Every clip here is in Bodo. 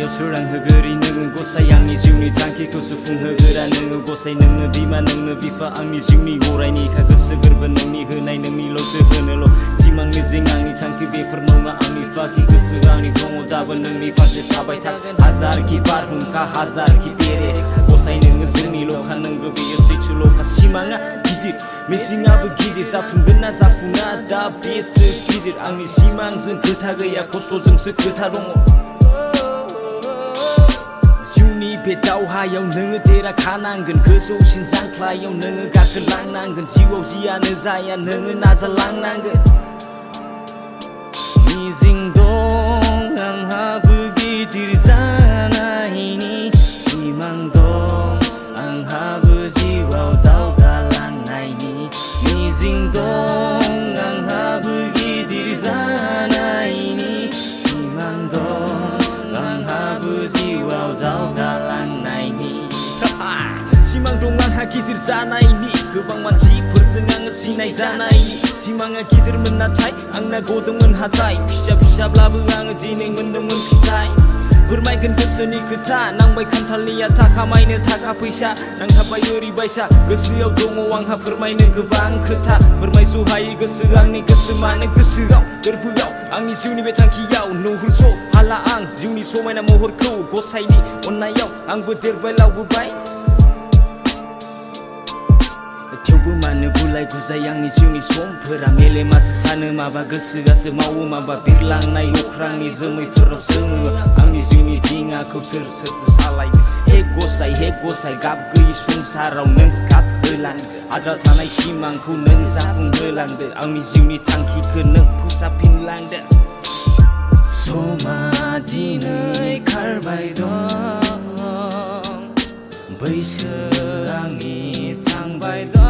लामायाव सोरांहोगोरि नोङो गसाइ आंनि जिउनि थांखिखौ सुफुंहोगोरा नोङो गसाइ नोंनो बिमा नोंनो बिफा आंनि जिउनि गरायनिखा गोसो गोरबो नोंनि होनाय नोंनिल' दोहोनोल' सिमां मिजिं आंनि थांखि बेफोर नङा आंनि फाखि गोसो आंनि दङ दाबो नोंनि फारसे थाबाय थागोन हाजारखि बारहुंखा हाजारखि बेरे गसाइ नोङो जोंनिल'खा नोंगौ बेयो सैथोल'खा सिमाङा गिदिर मिजिङाबो गिदिर जाफुंगोन ना जाफुङा दा बेसो गिदिर आंनि सिमांजों खोथा गैया खस्थ'जोंसो खोथा दङ जिउनि बे दावहायाव नोङो देरहाखानांगोन गोजौसिन जांख्लायाव नोङो गाखोलांनांगोन जिउआव जियानो जाया नोङो नाजालांनांगोन मिजिं दं आंहाबो गिदिर जानायनि सिमां दं आंहाबो जिउआव दावगालांनायनि मिजिं दं आंहाबो गिदिर जानायनि सिमां दं आंहाबो जिउआव दावगालांनायनि सिमां दं आंहा गिदिर जानायनि गोबां मानसिफोरजों आङो सिनाय जानायनि सिमाङा गिदिरमोन नाथाय आंना गदोंमोन हाथाय फिसा फिसाब्लाबो आङो दिनै मोनदोंमोन फिथाइ फोरमायगोन गोसोनि खोथा नांबाय खान्थालनि आथा खामायनो थाखा फैसा नांथाबबाय ओरैबायसा गोसोआव दङ आंहा फोरमायनो गोबां खोथा फोरमायस'हायै गोसो आंनि गोसो मानो गोसोआव गोरबोआव आंनि जिउनि बे थांखियाव नुहुरस' हाला आं जिउनि समायना महरखौ गसाइनि अननायाव आंबो देरबाय लावबोबाय थेवबो मानो गुलाय गुजाय आंनि जिउनि समफोरा मेलेमासो सानो माबा गोसोआसो मावो माबा बिरलांनाय अख्रांनि जोमैफोराव जोङो आंनि जिउनि दिङाखौ सोर सालायो हे गसाइ गाब गैयि संसाराव नों गाब होलांदो आद्रा थानाय सिमांखौ नों जाफुंहोलांदो आंनि जिउनि थांखिखौ नों फोसाबफिनलांदो समा दिनै खारबाय दं बैसो आंनि थांबाय दं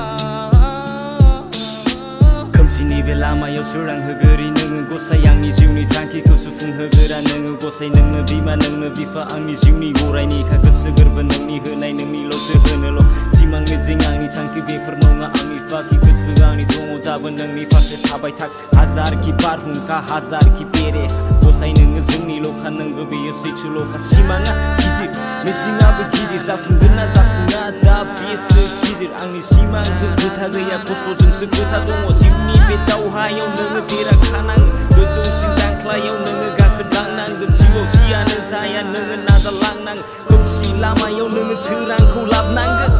खोमसिनि बे लामायाव सोरांहोगोरि नोङो गसाइ आंनि जिउनि थांखिखौ सुफुंहोगोरा नोङो गसाइ नोंनो बिमा नोंनो बिफा आंनि जिउनि गरायनिखा गोसो गोरबो नोंनि होनाय नोंनिल' दोहोनोल' सिमां मिजिं आंनि थांखि बेफोर नङा आंनि फाखि गोसो आंनि दङ दाबो नोंनि फारसे थाबाय थाग हाजारखि बारहुंखा हाजारखि बेरे गसाइ नोङो जोंनिल'खा नोंगौ बेयो सैथोल'खा सिमाङा गिदिर मिजिङाबो गिदिर जाफुंगोन ना जाफुङा दा बेसो गिदिर आंनि सिमांजों खोथा गैया खस्थ'जोंसो खोथा दङ जिउनि बे दावहायाव नोङो देरहाखानांगोन गोजौसिन जांख्लायाव नोङो गाखोलांनांगोन जिउआव जियानो जाया नोङो नाजालांनांगोन खोमसि लामायाव नोङो सोरांखौ लाबोनांगोन